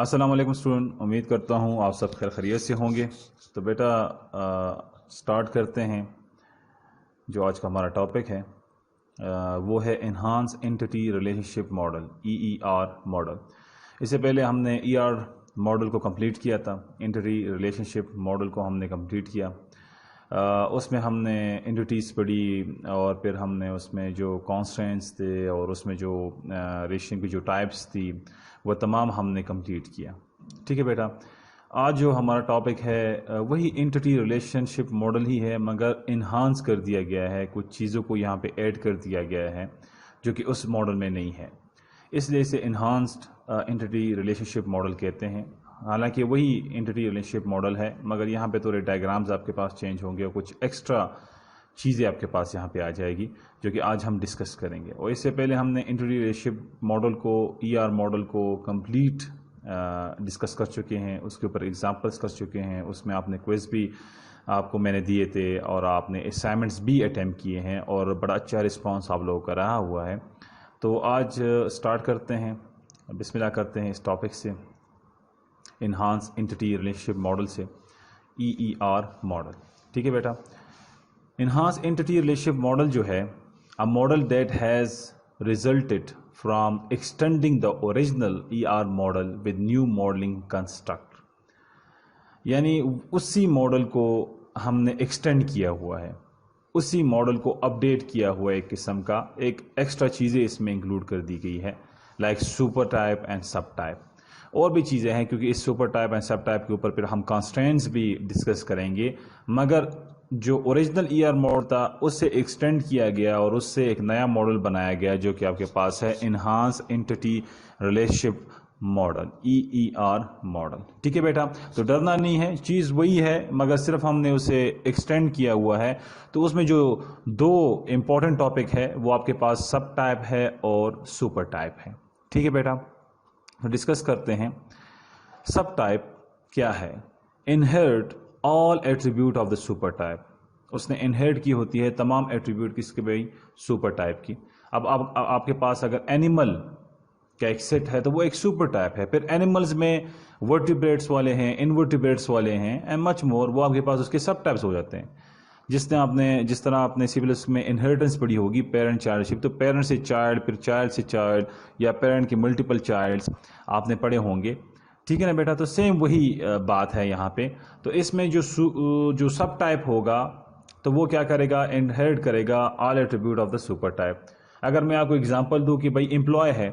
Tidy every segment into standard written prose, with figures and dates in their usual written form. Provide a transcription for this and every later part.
अस्सलाम वालेकुम स्टूडेंट, उम्मीद करता हूँ आप सब खैर खैरियत से होंगे। तो बेटा स्टार्ट करते हैं। जो आज का हमारा टॉपिक है वो है enhance entity relationship model, EER model. इससे पहले हमने ER मॉडल को कंप्लीट किया था, एंटिटी रिलेशनशिप मॉडल को हमने कंप्लीट किया। उसमें हमने एंटिटीज़ पढ़ी और फिर हमने उसमें जो कॉन्स्टेंट्स थे और उसमें जो रिलेशन की जो टाइप्स थी वो तमाम हमने कंप्लीट किया। ठीक है बेटा, आज जो हमारा टॉपिक है वही एंटिटी रिलेशनशिप मॉडल ही है, मगर इन्हांस कर दिया गया है, कुछ चीज़ों को यहाँ पे ऐड कर दिया गया है जो कि उस मॉडल में नहीं है, इसलिए इसे इन्हांस्ड एंटिटी रिलेशनशिप मॉडल कहते हैं। हालांकि वही एंटिटी रिलेशनशिप मॉडल है, मगर यहाँ पे थोड़े डायग्राम्स आपके पास चेंज होंगे और कुछ एक्स्ट्रा चीज़ें आपके पास यहाँ पे आ जाएगी जो कि आज हम डिस्कस करेंगे। और इससे पहले हमने एंटिटी रिलेशनशिप मॉडल को, ER मॉडल को कंप्लीट डिस्कस कर चुके हैं, उसके ऊपर एग्जांपल्स कर चुके हैं, उसमें आपने क्विज भी आपको मैंने दिए थे और आपने असाइनमेंट्स भी अटैम्प्ट किए हैं और बड़ा अच्छा रिस्पॉन्स आप लोगों का रहा हुआ है। तो आज स्टार्ट करते हैं, बिस्मिल्लाह करते हैं इस टॉपिक से, इन्हांस एंटिटी रिलेशनशिप मॉडल से, EER मॉडल। ठीक है बेटा, इन्हांस एंटिटी रिलेशनशिप मॉडल जो है, a model that has resulted from extending the original ER model with new modelling construct. यानी उसी मॉडल को हमने एक्सटेंड किया हुआ है, उसी मॉडल को अपडेट किया हुआ एक किस्म का, एक एक्स्ट्रा चीज़ें इसमें इंक्लूड कर दी गई है, like super type and sub type. और भी चीज़ें हैं, क्योंकि इस super type and sub type के ऊपर फिर हम कॉन्स्टेंट्स भी डिस्कस करेंगे, मगर जो ओरिजिनल ER मॉडल था उससे एक्सटेंड किया गया और उससे एक नया मॉडल बनाया गया जो कि आपके पास है enhance entity relationship model, EER model. ठीक है बेटा, तो डरना नहीं है, चीज़ वही है मगर सिर्फ हमने उसे एक्सटेंड किया हुआ है। तो उसमें जो दो इम्पॉर्टेंट टॉपिक है वो आपके पास सब टाइप है और सुपर टाइप है। ठीक है बेटा, तो डिस्कस करते हैं। सब टाइप क्या है? Inherit all attribute of the super type. उसने इनहेरिट की होती है तमाम एट्रीब्यूट किसके भाई? सुपर टाइप की। अब आपके पास अगर एनिमल का एक सेट है तो वो एक सुपर टाइप है। फिर एनिमल्स में वर्टिब्रेट्स वाले हैं, इनवर्टिब्रेट्स वाले हैं एंड मच मोर, वो आपके पास उसके सब टाइप्स हो जाते हैं। जिस तरह आपने सिविल्स में इनहेरिटेंस पढ़ी होगी, पेरेंट चाइल्डशिप, तो पेरेंट से चाइल्ड, फिर चाइल्ड से चाइल्ड, या पेरेंट की मल्टीपल चाइल्ड्स आपने पढ़े होंगे। ठीक है ना बेटा, तो सेम वही बात है यहाँ पे। तो इसमें जो सब टाइप होगा तो वो क्या करेगा? इनहेरिट करेगा all attribute of the super type. अगर मैं आपको एग्जांपल दूं कि भाई एम्प्लॉय है,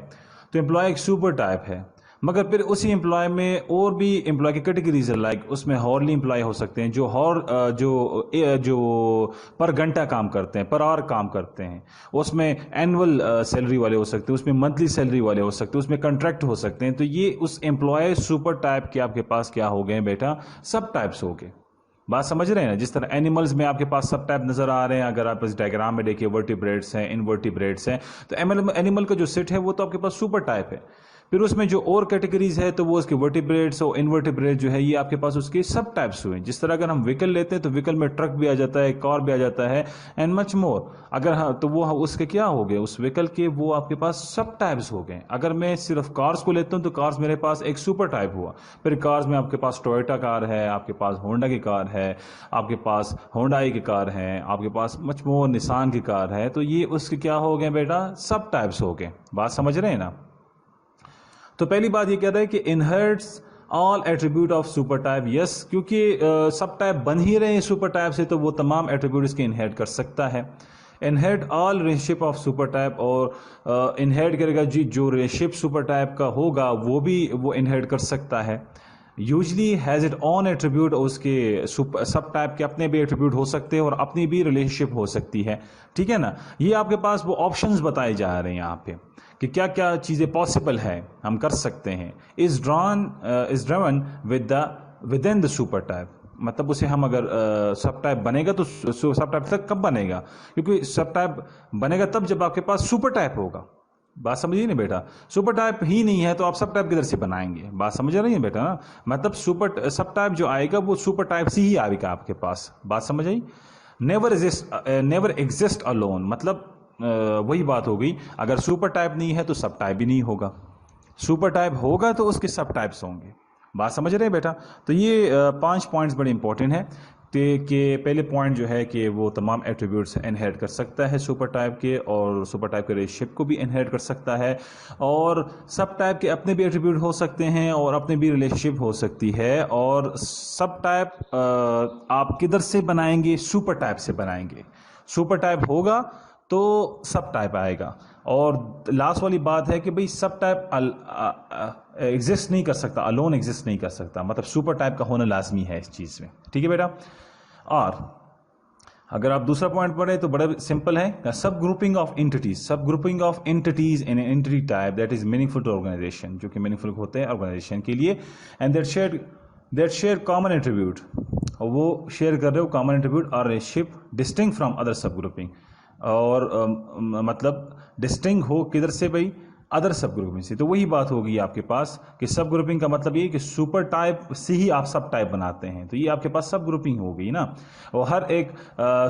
तो एम्प्लॉय एक सुपर टाइप है, मगर फिर उसी एम्प्लॉय में और भी एम्प्लॉय की कैटेगरीज है, लाइक उसमें हॉर्ली एम्प्लॉय हो सकते हैं जो पर घंटा काम करते हैं, पर आवर काम करते हैं। उसमें एनुअल सैलरी वाले हो सकते हैं, उसमें मंथली सैलरी वाले हो सकते हैं, उसमें कॉन्ट्रैक्ट हो सकते हैं। तो ये उस एम्प्लॉय सुपर टाइप के आपके पास क्या हो गए बेटा? सब टाइप्स हो गए। बात समझ रहे हैं ना? जिस तरह एनिमल्स में आपके पास सब टाइप नजर आ रहे हैं, अगर आप इस डायग्राम में देखिए, वर्टिब्रेट्स हैं, इनवर्टिब्रेट्स हैं, तो एनिमल का जो सेट है वो तो आपके पास सुपर टाइप है। फिर उसमें जो और कैटेगरीज है तो वो उसके वर्टिब्रेट्स और इनवर्टिब्रेट जो है ये आपके पास उसके सब टाइप्स हुए। जिस तरह अगर हम व्हीकल लेते हैं तो व्हीकल में ट्रक भी आ जाता है, कार भी आ जाता है एंड मच मोर। अगर हाँ, तो वो उसके क्या हो गए? उस व्हीकल के वो आपके पास सब टाइप्स हो गए। अगर मैं सिर्फ कार्स को लेता हूं तो कार्स मेरे पास एक सुपर टाइप हुआ। फिर कार्स में आपके पास टोयोटा कार है, आपके पास होंडा की कार है, आपके पास होंडाई की कार है, आपके पास मच मोर निसान की कार है। तो ये उसके क्या हो गए बेटा? सब टाइप्स हो गए। बात समझ रहे हैं ना? तो पहली बात ये कह रहा है कि inherits all attribute of super type. Yes, क्योंकि सब टाइप बन ही रहे हैं सुपर टाइप से, तो वो तमाम एट्रीब्यूट इसके इनहेरिट कर सकता है। Inherit all relationship of super type, और इनहेरिट करेगा जी जो रिलेशनशिप सुपर टाइप का होगा वो भी वो इनहेरिट कर सकता है। Usually has it on attribute, उसके सब टाइप के अपने भी एट्रीब्यूट हो सकते हैं और अपनी भी रिलेशनशिप हो सकती है। ठीक है ना? ये आपके पास वो ऑप्शंस बताए जा रहे हैं यहाँ पे कि क्या क्या चीज़ें पॉसिबल है, हम कर सकते हैं। Is drawn within the super type, मतलब उसे हम अगर सब टाइप बनेगा तो सब टाइप तक कब बनेगा? क्योंकि सब टाइप बनेगा तब जब आपके पास सुपर टाइप होगा। बात समझिए ना बेटा, सुपर टाइप ही नहीं है तो आप सब टाइप किधर से बनाएंगे? बात समझ रही है बेटा ना? मतलब सब टाइप जो आएगा वो सुपर टाइप से ही आएगा आपके पास। बात समझ आई? नेवर एग्जिस्ट अलोन, मतलब वही बात हो गई, अगर सुपर टाइप नहीं है तो सब टाइप भी नहीं होगा। सुपर टाइप होगा तो उसके सब टाइप्स होंगे। बात समझ रहे हैं बेटा? तो ये 5 पॉइंट्स बड़े इंपॉर्टेंट हैं कि पहले पॉइंट जो है कि वो तमाम एट्रीब्यूट्स इनहेरिट कर सकता है सुपर टाइप के, और सुपर टाइप के रिलेशनशिप को भी इनहेरिट कर सकता है, और सब टाइप के अपने भी एट्रीब्यूट हो सकते हैं और अपने भी रिलेशनशिप हो सकती है। और सब टाइप आप किधर से बनाएंगे? सुपर टाइप से बनाएंगे। सुपर टाइप होगा तो सब टाइप आएगा। और लास्ट वाली बात है कि भाई सब टाइप एग्जिस्ट नहीं कर सकता, अलोन एग्जिस्ट नहीं कर सकता, मतलब सुपर टाइप का होना लाजमी है इस चीज में। ठीक है बेटा? और अगर आप दूसरा पॉइंट पढ़े तो बड़ा सिंपल है, sub grouping of entities, sub grouping of entities in entity type that is meaningful to organisation, जो कि मीनिंगफुल होते हैं ऑर्गेनाइजेशन के लिए, and that share common attribute, और वो शेयर कर रहे हो कॉमन एट्रीब्यूट और relationship distinct from other sub grouping, और मतलब डिस्टिंग हो किधर से भाई? अदर सब ग्रुपिंग से। तो वही बात होगी आपके पास कि सब ग्रुपिंग का मतलब ये कि सुपर टाइप से ही आप सब टाइप बनाते हैं, तो ये आपके पास सब ग्रुपिंग हो गई ना। और हर एक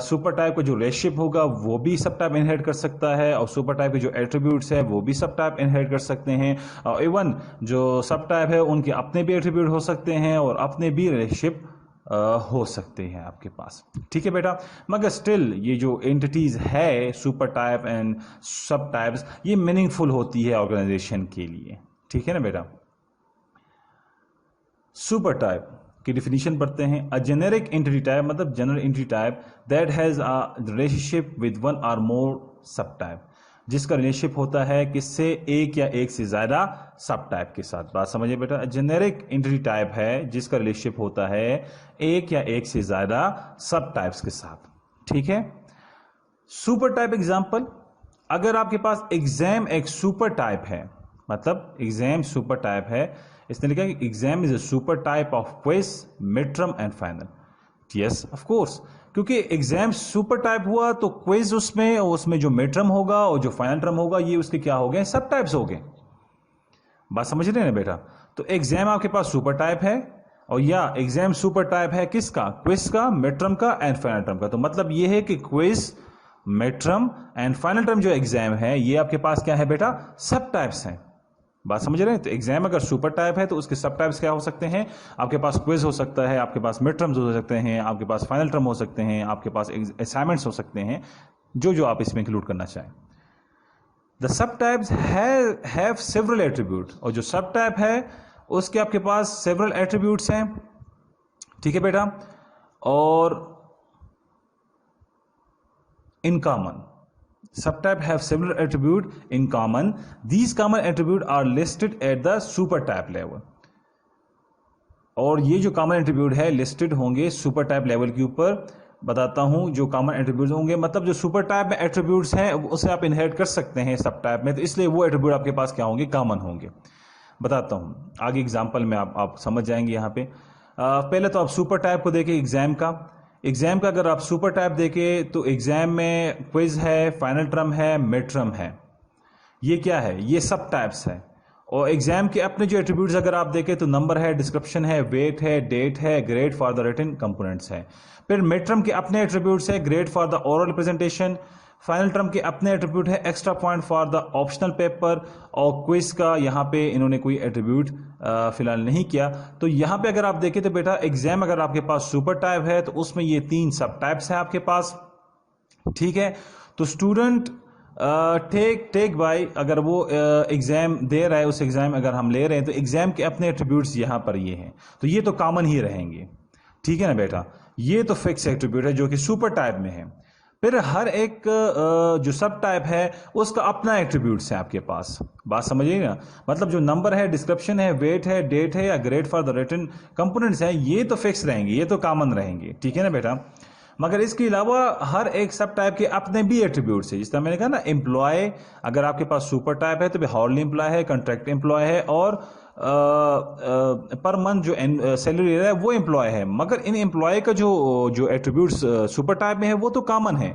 सुपर टाइप का जो रिलेशनशिप होगा वो भी सब टाइप इनहेरिट कर सकता है, और सुपर टाइप के जो एट्रीब्यूट्स है वो भी सब टाइप इनहेरिट कर सकते हैं, और इवन जो सब टाइप है उनके अपने भी एट्रीब्यूट हो सकते हैं और अपने भी रिलेशनशिप हो सकते हैं आपके पास। ठीक है बेटा? मगर स्टिल ये जो एंटिटीज है सुपर टाइप एंड सब टाइप्स, ये मीनिंगफुल होती है ऑर्गेनाइजेशन के लिए। ठीक है ना बेटा? सुपर टाइप की डिफिनीशन पढ़ते हैं। अ जेनेरिक एंटिटी टाइप मतलब general entity type that has a relationship with one और मोर सब टाइप, जिसका रिलेशनशिप होता है किससे? एक या एक से ज्यादा सब टाइप के साथ। बात समझिए बेटा? जेनेरिक एंटिटी टाइप है जिसका रिलेशनशिप होता है एक या एक से ज्यादा सब टाइप्स के साथ। ठीक है? सुपर टाइप एग्जांपल, अगर आपके पास एग्जाम एक सुपर टाइप है, मतलब एग्जाम सुपर टाइप है, इसने लिखा कि exam is a super type of quiz, mid term and final. Yes of course, क्योंकि एग्जाम सुपर टाइप हुआ तो क्विज उसमें जो मिड टर्म होगा और जो फाइनल टर्म होगा ये उसके क्या हो गए? सब टाइप्स हो गए। बात समझ रहे हैं ना बेटा? तो एग्जाम आपके पास सुपर टाइप है, और या एग्जाम सुपर टाइप है किसका? क्विज का, मिड टर्म का एंड फाइनल टर्म का। तो मतलब ये है कि quiz, mid term and final term जो एग्जाम है ये आपके पास क्या है बेटा? सब टाइप्स हैं। बात समझ रहे हैं? तो एग्जाम अगर सुपर टाइप है तो उसके सब टाइप्स क्या हो सकते हैं? आपके पास क्विज हो सकता है, आपके पास मिड टर्म्स हो सकते हैं, आपके पास फाइनल टर्म हो सकते हैं, आपके पास असाइनमेंट्स हो सकते हैं, जो आप इसमें इंक्लूड करना चाहें। The sub types have several attribute, और जो सब टाइप है उसके आपके पास सेवरल एट्रीब्यूट्स हैं। ठीक है बेटा? और in common, subtype have several attributes in common. These common attributes are listed at the super type level. और ये जो कॉमन एट्रीब्यूट है लिस्टेड होंगे सुपर टाइप लेवल के ऊपर। बताता हूं जो कॉमन एट्रीब्यूट होंगे, मतलब जो सुपर टाइप में एट्रीब्यूट्स हैं उसे आप इनहेरिट कर सकते हैं सब टाइप में, तो इसलिए वो एट्रीब्यूट आपके पास क्या होंगे? कॉमन होंगे। बताता हूं आगे एग्जांपल में, आप समझ जाएंगे यहाँ पे। पहले तो आप सुपर टाइप को देखें एग्जाम का। एग्जाम का अगर आप सुपर टाइप देखें तो एग्जाम में क्विज है, फाइनल टर्म है, मिड टर्म है। ये क्या है? ये सब टाइप्स है। और एग्जाम के अपने जो एट्रीब्यूट्स अगर आप देखें तो नंबर है, डिस्क्रिप्शन है, वेट है, डेट है, grade for the written components है। फिर मिड टर्म के अपने एट्रीब्यूट्स है, grade for the oral presentation. Final term के अपने एट्रीब्यूट है, extra point for the optional paper. और क्विज का यहाँ पे इन्होंने कोई एट्रीब्यूट फिलहाल नहीं किया। तो यहाँ पे अगर आप देखें तो बेटा एग्जाम अगर आपके पास सुपर टाइप है तो उसमें ये 3 सब टाइप्स है आपके पास। ठीक है? तो स्टूडेंट टेक बाय, अगर वो एग्जाम दे रहा है, उस एग्जाम अगर हम ले रहे हैं तो एग्जाम के अपने एट्रीब्यूट्स यहाँ पर ये हैं, तो ये तो कॉमन ही रहेंगे। ठीक है ना बेटा? ये तो फिक्स एट्रीब्यूट है जो कि सुपर टाइप में है। फिर हर एक जो सब टाइप है उसका अपना एट्रीब्यूट्स है आपके पास। बात समझिए ना? मतलब जो नंबर है, डिस्क्रिप्शन है, वेट है, डेट है या grade for the written components है, ये तो फिक्स रहेंगे, ये तो कॉमन रहेंगे। ठीक है ना बेटा? मगर इसके अलावा हर एक सब टाइप के अपने भी एट्रीब्यूट्स है। जिस तरह मैंने कहा ना, एम्प्लॉय अगर आपके पास सुपर टाइप है तो हाउरली एम्प्लॉय है, कॉन्ट्रैक्ट एम्प्लॉय है, और पर मंथ जो सैलरी ले रहा है वो एम्प्लॉय है। मगर इन एम्प्लॉय का जो एट्रीब्यूट्स सुपर टाइप में है वो तो कॉमन है।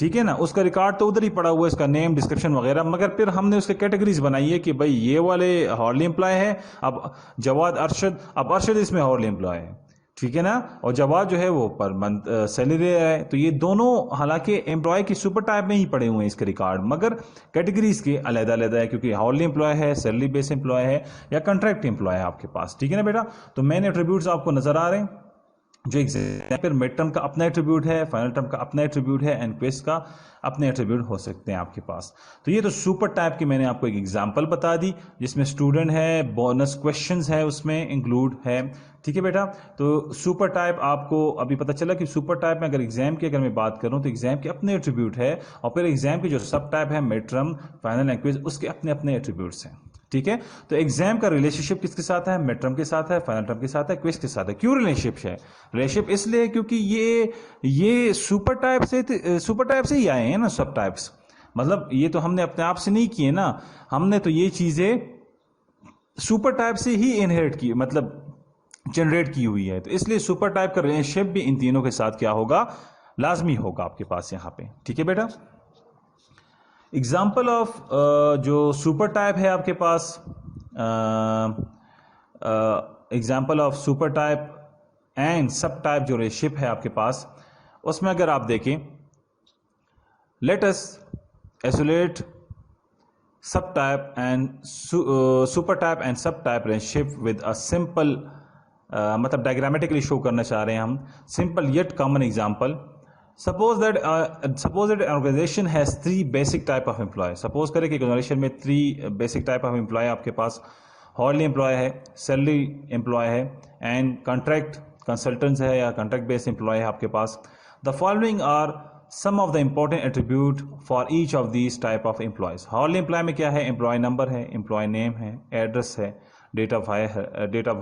ठीक है ना? उसका रिकॉर्ड तो उधर ही पड़ा हुआ है, इसका नेम, डिस्क्रिप्शन वगैरह, मगर फिर हमने उसके कैटेगरीज बनाई है कि भाई ये वाले हाउरली एम्प्लॉय है, अब जवाद अरशद, अब अरशद इसमें हाउरली एम्प्लॉय है। ठीक है ना। और जवाब जो है वो पर मंथ सैलरी है। तो ये दोनों हालांकि एम्प्लॉय की सुपर टाइप में ही पड़े हुए हैं इसके रिकॉर्ड, मगर कैटेगरीज के अलग-अलग है, क्योंकि हाउरली एम्प्लॉय है, सैलरी बेस्ड एम्प्लॉय है या कॉन्ट्रैक्ट एम्प्लॉय है आपके पास। ठीक है ना बेटा। तो मेन एट्रीब्यूट्स आपको नजर आ रहे हैं। जो एग्जाम्पल मिड टर्म का अपना एट्रीब्यूट है, फाइनल टर्म का अपना एट्रीब्यूट है, एंड क्विज का अपने एट्रीब्यूट हो सकते हैं आपके पास। तो ये तो सुपर टाइप की मैंने आपको एक एग्जांपल बता दी, जिसमें स्टूडेंट है, बोनस क्वेश्चंस है, उसमें इंक्लूड है। ठीक है बेटा। तो सुपर टाइप आपको अभी पता चला कि सुपर टाइप में अगर एग्जाम की अगर मैं बात करूं तो एग्जाम के अपने एट्रीब्यूट है, और फिर एग्जाम के जो सब टाइप है mid term, final and quiz, उसके अपने अपने एट्रीब्यूट्स हैं। ठीक है। तो एग्जाम का रिलेशनशिप किसके साथ है? मिड टर्म के साथ है, फाइनल टर्म के साथ है, क्विज के साथ है। क्यों रिलेशनशिप है? रिलेशनशिप इसलिए क्योंकि ये सुपर टाइप से ही आए हैं ना सब टाइप्स। मतलब ये तो हमने अपने आप से नहीं किए ना, हमने तो ये चीजें सुपर टाइप से ही इनहेरिट की, मतलब जनरेट की हुई है। तो इसलिए सुपर टाइप का रिलेशनशिप भी इन तीनों के साथ क्या होगा? लाजमी होगा आपके पास यहां पे। ठीक है बेटा। एग्जाम्पल ऑफ जो सुपर टाइप है आपके पास, example of super type and sub type जो रिलेशनशिप है आपके पास, उसमें अगर आप देखें, let us isolate sub type and super type and sub type relationship with a simple, मतलब डायग्रामेटिकली शो करना चाह रहे हैं हम, simple yet common example. Suppose that an organization has three basic type of employee. Suppose करें कि organization में three basic type of employee आपके पास hourly employee है, salary employee है, and contract consultants है या contract based employee है आपके पास. The following are some of the important attribute for each of these type of employees. hourly employee में क्या है? employee number है, employee name है, address है, डेट ऑफ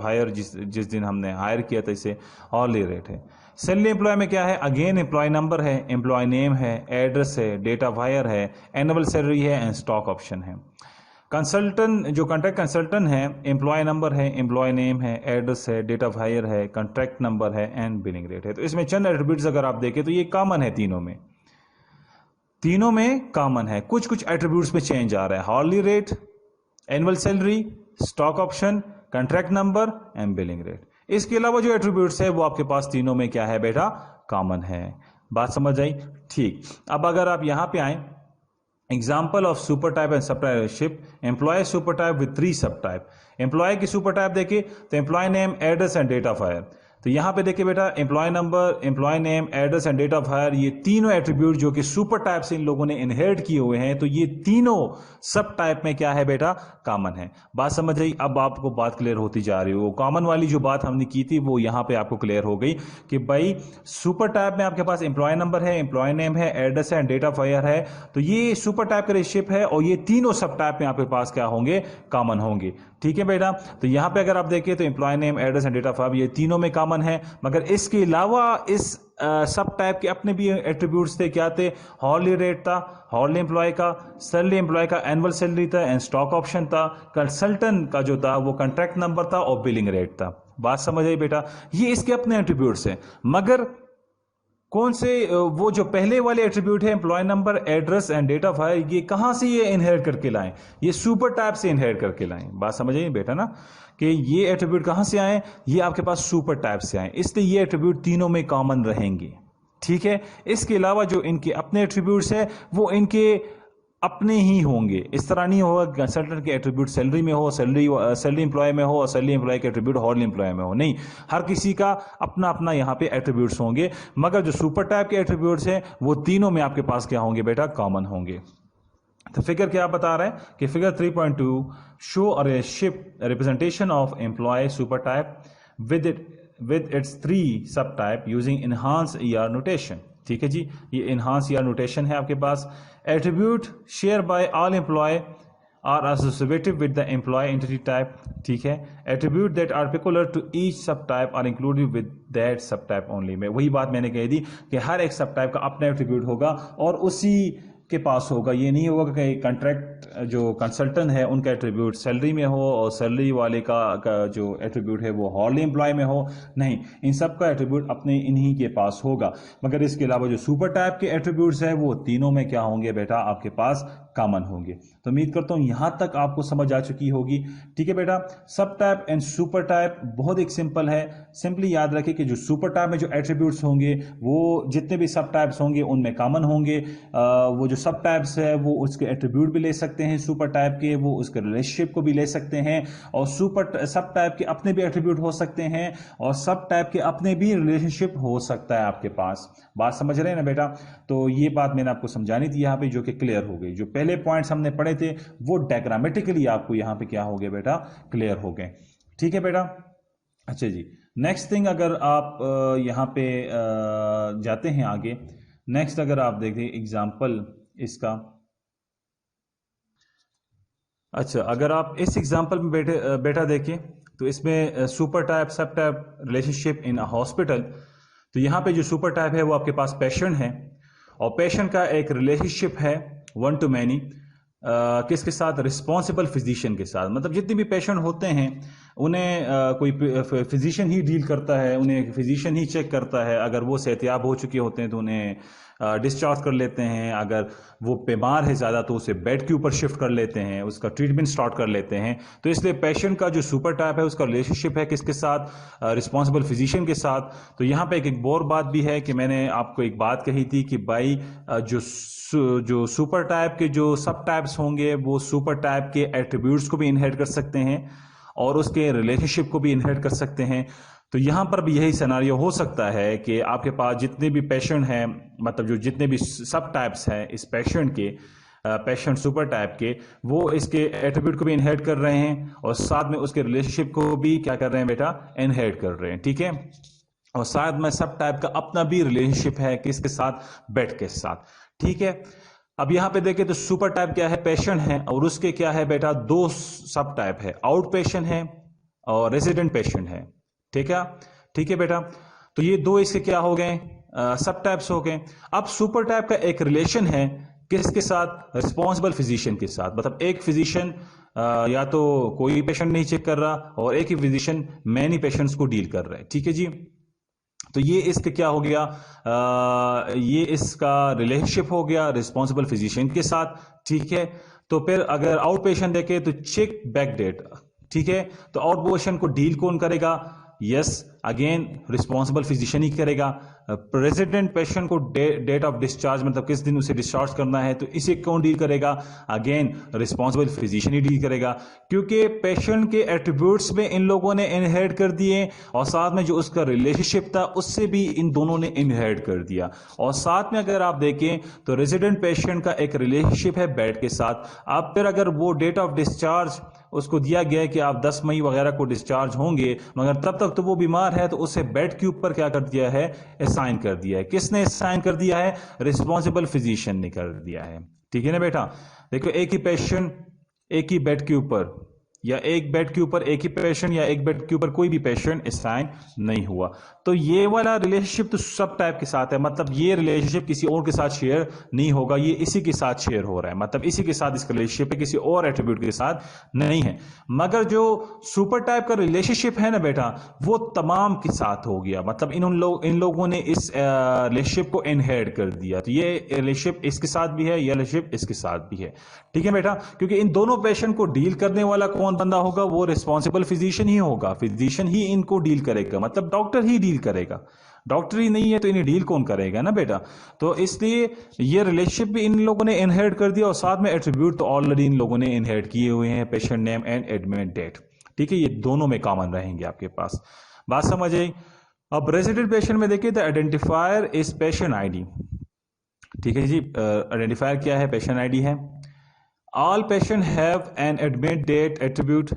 हायर जिस दिन हमने हायर किया था इसे hourly rate है. सैलरी एम्प्लॉय में क्या है? अगेन एम्प्लॉय नंबर है, एम्प्लॉय नेम है, एड्रेस है, डेट ऑफ हायर है, एनुअल सैलरी है एंड स्टॉक ऑप्शन है. कंसल्टेंट जो कॉन्ट्रैक्ट कंसल्टेंट है, एम्प्लॉय नंबर है, एम्प्लॉय नेम है, एड्रेस है, डेट ऑफ हायर है, कॉन्ट्रैक्ट नंबर है एंड बिलिंग रेट है. तो इसमें चंद एट्रीब्यूट्स अगर आप देखें तो ये कॉमन है, तीनों में कॉमन है. कुछ कुछ एट्रीब्यूट्स में चेंज आ रहा है. Harley rate, annual salary, stock option, contract number and billing rate. इसके अलावा जो एट्रीब्यूट्स है वो आपके पास तीनों में क्या है बेटा? कॉमन है. बात समझ आई? ठीक. अब अगर आप यहां पे आए, example of super type and sub type relationship, employee super type with 3 sub type. Employee की सुपर टाइप देखिए तो employee name, address and date of hire. तो यहां पे देखिए बेटा, employee number, employee name, address and date of hire, ये तीनों एट्रीब्यूट जो कि सुपर टाइप से इन लोगों ने इनहेरिट किए हुए हैं, तो ये तीनों सब टाइप में क्या है बेटा? कॉमन है. बात समझ आई? अब आपको बात क्लियर होती जा रही हो. कॉमन वाली जो बात हमने की थी वो यहां पे आपको क्लियर हो गई कि भाई सुपर टाइप में आपके पास एम्प्लॉय नंबर है, एम्प्लॉय नेम है, एड्रेस है एंड डेट ऑफ हायर है. तो ये सुपर टाइप का रिलेशनशिप है और ये तीनों सब टाइप में आपके पास क्या होंगे? कॉमन होंगे. ठीक है बेटा. तो यहां पे अगर आप देखें तो employee name, address and date of hire ये तीनों में कॉमन है, मगर इसके अलावा इस सब टाइप के अपने भी एट्रीब्यूट्स थे. क्या थे? हॉर्ली रेट था, हॉर्ली एम्प्लॉय का, सैलरी एम्प्लॉय का एनुअल सैलरी था एंड स्टॉक ऑप्शन था, कंसल्टेंट का जो था वो कॉन्ट्रैक्ट नंबर था और बिलिंग रेट था. बात समझ आई बेटा? ये इसके अपने एट्रीब्यूट्स हैं. मगर कौन से? वो जो पहले वाले एट्रीब्यूट है, employee number, address and date of hire, ये कहां से ये इनहेरिट करके लाएं? ये सुपर टाइप से इनहेरिट करके लाएं. बात समझ आई बेटा ना, कि ये एट्रीब्यूट कहां से आए? ये आपके पास सुपर टाइप से आए, इसलिए ये एट्रीब्यूट तीनों में कॉमन रहेंगे. ठीक है. इसके अलावा जो इनके अपने एट्रीब्यूट्स है वो इनके अपने ही होंगे. इस तरह नहीं होगा कंसल्टेंट के एट्रीब्यूट सैलरी में हो, सैलरी एम्प्लॉय में हो, और सैलरी एम्प्लॉय के एट्रीब्यूट हॉर्ली एम्प्लॉय में हो. नहीं, हर किसी का अपना अपना यहाँ पे एट्रीब्यूट्स होंगे. मगर जो सुपर टाइप के एट्रीब्यूट्स हैं वो तीनों में आपके पास क्या होंगे बेटा? कॉमन होंगे. तो फिगर क्या बता रहा है कि figure 3.2 show a representation of employee super type with its 3 sub type using enhanced ER notation. ठीक है जी, ये इनहांस ER नोटेशन है आपके पास. Attribute share by all employee are associated with the employee entity type. ठीक है. Attribute that are peculiar to each sub type are included with that sub type only. में वही बात मैंने कही थी कि हर एक सब टाइप का अपना एट्रीब्यूट होगा और उसी के पास होगा. ये नहीं होगा कि कॉन्ट्रैक्ट जो कंसल्टेंट है उनका एट्रीब्यूट सैलरी में हो और सैलरी वाले का जो एट्रीब्यूट है वो हॉर्ली एम्प्लॉय में हो. नहीं, इन सब का एट्रीब्यूट अपने इन्हीं के पास होगा. मगर इसके अलावा जो सुपर टाइप के एट्रीब्यूट्स है वो तीनों में क्या होंगे बेटा? आपके पास कॉमन होंगे। तो उम्मीद करता हूं यहां तक आपको समझ आ चुकी होगी। ठीक है बेटा, सब टाइप एंड सुपर टाइप बहुत एक सिंपल है। सिंपली याद रखें कि जो सुपर टाइप में जो एट्रीब्यूट्स होंगे वो जितने भी सब टाइप्स होंगे उनमें कॉमन होंगे। वो जो सब टाइप्स है वो उसके एट्रीब्यूट भी ले सकते हैं सुपर टाइप के, वो उसके रिलेशनशिप को भी ले सकते हैं, और सब टाइप के अपने भी एट्रीब्यूट हो सकते हैं, और सब टाइप के अपने भी रिलेशनशिप हो सकता है आपके पास। बात समझ रहे हैं ना बेटा? तो ये बात मैंने आपको समझानी थी यहाँ पे, जो कि क्लियर हो गई। जो पहले पॉइंट्स हमने पढ़े थे वो डायग्रामेटिकली आपको यहाँ पे क्या हो गए बेटा, क्लियर हो गए। ठीक है बेटा। अच्छा जी, नेक्स्ट थिंग, अगर आप यहाँ पे जाते हैं आगे, नेक्स्ट अगर आप देखें एग्जाम्पल इसका। अच्छा, अगर आप इस एग्जाम्पल में बेटा देखें तो इसमें सुपर टाइप सब type relationship in a hospital. तो यहाँ पे जो सुपर टाइप है वो आपके पास पेशेंट है, और पेशेंट का एक रिलेशनशिप है वन टू मैनी, किसके साथ? रिस्पॉन्सिबल फिजिशियन के साथ। मतलब जितने भी पेशेंट होते हैं उन्हें कोई फिजिशियन ही डील करता है, उन्हें फिजिशियन ही चेक करता है। अगर वो सेहतियाब हो चुके होते हैं तो उन्हें डिस्चार्ज कर लेते हैं, अगर वो बीमार है ज़्यादा तो उसे बेड के ऊपर शिफ्ट कर लेते हैं, उसका ट्रीटमेंट स्टार्ट कर लेते हैं। तो इसलिए पेशेंट का जो सुपर टाइप है उसका रिलेशनशिप है किसके साथ? रिस्पॉन्सिबल फिजिशियन के साथ। तो यहाँ पे एक और बात भी है कि मैंने आपको एक बात कही थी कि भाई जो सुपर टाइप के जो सब टाइप्स होंगे वो सुपर टाइप के एट्रीब्यूट्स को भी इनहेरिट कर सकते हैं और उसके रिलेशनशिप को भी इनहेरिट कर सकते हैं। तो यहां पर भी यही सिनेरियो हो सकता है कि आपके पास जितने भी पेशेंट हैं, मतलब जो जितने भी सब टाइप्स हैं इस पेशेंट के, पेशेंट सुपर टाइप के, वो इसके एट्रीब्यूट को भी इनहेरिट कर रहे हैं और साथ में उसके रिलेशनशिप को भी क्या कर रहे हैं बेटा? इनहेरिट कर रहे हैं। ठीक है, और साथ में सब टाइप का अपना भी रिलेशनशिप है किसके साथ? बेड के साथ। ठीक है, अब यहां पे देखें तो सुपर टाइप क्या है? पेशेंट है, और उसके क्या है बेटा? दो सब टाइप है, आउट पेशेंट है और रेजिडेंट पेशेंट है। ठीक है, ठीक है बेटा। तो ये दो इसके क्या हो गए? सब टाइप्स हो गए। अब सुपर टाइप का एक रिलेशन है किसके साथ? रिस्पॉन्सिबल फिजिशियन के साथ। मतलब एक फिजिशियन या तो कोई पेशेंट नहीं चेक कर रहा और एक ही फिजिशियन मैनी पेशेंट्स को डील कर रहा है। ठीक है जी, तो ये इसका क्या हो गया? ये इसका रिलेशनशिप हो गया रिस्पॉन्सिबल फिजिशियन के साथ। ठीक है, तो फिर अगर आउट पेशेंट देखे तो चेक बैक डेट। ठीक है, तो आउट पेशेंट को डील कौन करेगा? यस, अगेन रिस्पॉन्सिबल फिजिशियन ही करेगा। रेजिडेंट पेशेंट को डेट ऑफ डिस्चार्ज, मतलब किस दिन उसे डिस्चार्ज करना है, तो इसे कौन डील करेगा? अगेन रिस्पॉन्सिबल फिजिशियन ही डील करेगा, क्योंकि पेशेंट के एट्रीब्यूट्स में इन लोगों ने इनहेरिट कर दिए और साथ में जो उसका रिलेशनशिप था उससे भी इन दोनों ने इनहेरिट कर दिया। और साथ में अगर आप देखें तो रेजिडेंट पेशेंट का एक रिलेशनशिप है बेड के साथ। अब फिर अगर वो डेट ऑफ डिस्चार्ज उसको दिया गया है कि आप 10 मई वगैरह को डिस्चार्ज होंगे, मगर तब तक तो वो बीमार है, तो उसे बेड के ऊपर क्या कर दिया है? असाइन कर दिया है। किसने असाइन कर दिया है? रिस्पॉन्सिबल फिजिशियन ने कर दिया है। ठीक है ना बेटा? देखो, एक ही पेशेंट एक ही बेड के ऊपर, या एक बेड के ऊपर एक ही पेशेंट, या एक बेड के ऊपर कोई भी पेशेंट असाइन नहीं हुआ। तो ये वाला रिलेशनशिप तो सब टाइप के साथ है, मतलब ये रिलेशनशिप किसी और के साथ शेयर नहीं होगा, ये इसी के साथ शेयर हो रहा है, मतलब इसी के साथ इसका रिलेशनशिप है, किसी और एट्रीब्यूट के साथ नहीं है। मगर जो सुपर टाइप का रिलेशनशिप है ना बेटा, वो तमाम के साथ हो गया, मतलब इन लोगों ने इस रिलेशनशिप को इनहेरिट कर दिया। तो ये रिलेशनशिप इसके साथ भी है, ये रिलेशनशिप इसके साथ भी है। ठीक है बेटा, क्योंकि इन दोनों पेशेंट को डील करने वाला कौन बंदा होगा? वो रिस्पॉन्सिबल फिजिशियन ही होगा। फिजिशियन ही इनको डील करेगा, मतलब डॉक्टर ही डील करेगा। डॉक्टर ही नहीं है तो इन्हें डील कौन करेगा ना बेटा? तो इसलिए ये रिलेशनशिप भी इन लोगों ने इनहेरिट कर दिया और साथ में एट्रीब्यूट तो ऑलरेडी इन लोगों ने इनहेरिट किए हुए हैं, patient name and admit date. ठीक है, ये दोनों में कॉमन रहेंगे आपके पास। बात समझ आई? अब रेजिडेंट पेशेंट में देखिए, the identifier is patient ID. ठीक है जी, आइडेंटिफायर क्या है? पेशेंट आईडी है। All patient have an admit date attribute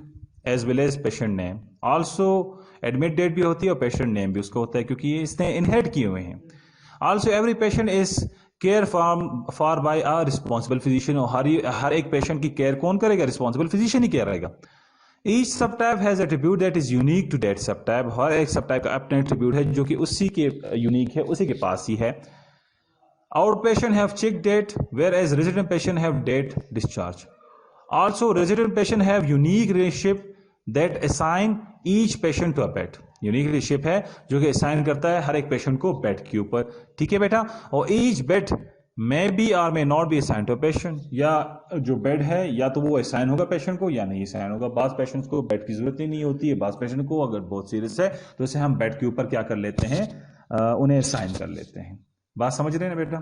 as well as patient name. Also admit date भी होती है और patient name भी उसका होता है, क्योंकि ये इसने inherit किए हुए हैं। Also every patient is care for by a responsible physician, और हर एक patient की care कौन करेगा? responsible physician ही care करेगा। Each subtype has attribute that is unique to that subtype. हर एक subtype का अपना attribute है जो कि उसी के unique है, उसी के पास ही है। Outpatient have check date, whereas resident patient have date discharge. Also, resident patient have unique relationship that assign each patient to a bed. Unique relationship है जो कि असाइन करता है हर एक पेशेंट को बेड के ऊपर। ठीक है बेटा, और each bed मे बी और may not be assign to patient, या जो बेड है या तो वो असाइन होगा पेशेंट को या नहीं असाइन होगा। बास पेशेंट्स को बेड की जरूरत ही नहीं होती है, बास पेशेंट को अगर बहुत सीरियस है तो उसे हम बेड के ऊपर क्या कर लेते हैं, उन्हें असाइन कर लेते हैं। बात समझ रहे हैं ना बेटा?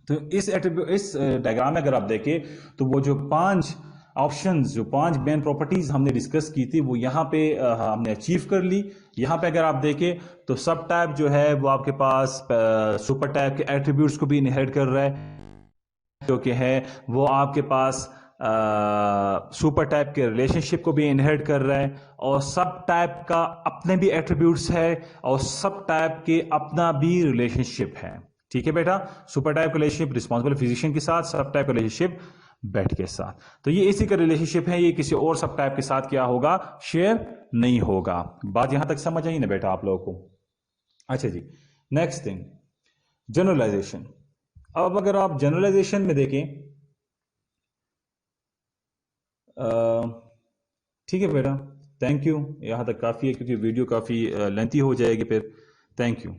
तो इस डायग्राम में अगर आप देखें तो वो जो 5 ऑप्शंस, जो 5 मेन प्रॉपर्टीज हमने डिस्कस की थी वो यहाँ पे हमने अचीव कर ली। यहाँ पे अगर आप देखें तो सब टाइप जो है वो आपके पास सुपर टाइप के एट्रीब्यूट्स को भी इनहेरिट कर रहा है, जो कि है वो आपके पास सुपर टाइप के रिलेशनशिप को भी इनहेरिट कर रहा है, और सब टाइप का अपने भी एट्रीब्यूट्स है और सब टाइप के अपना भी रिलेशनशिप है। ठीक है बेटा? सुपर टाइप का रिलेशनशिप रिस्पॉन्सिबल फिजिशियन के साथ, सब टाइप का रिलेशनशिप बेड के साथ। तो ये इसी का रिलेशनशिप है, ये किसी और सब टाइप के साथ क्या होगा, शेयर नहीं होगा। बात यहां तक समझ आई ना बेटा आप लोगों को? अच्छा जी, नेक्स्ट थिंग, जनरलाइजेशन। अब अगर आप जनरलाइजेशन में देखें, ठीक है बेटा, थैंक यू, यहाँ तक काफ़ी है क्योंकि वीडियो काफ़ी लेंथी हो जाएगी फिर। Thank you.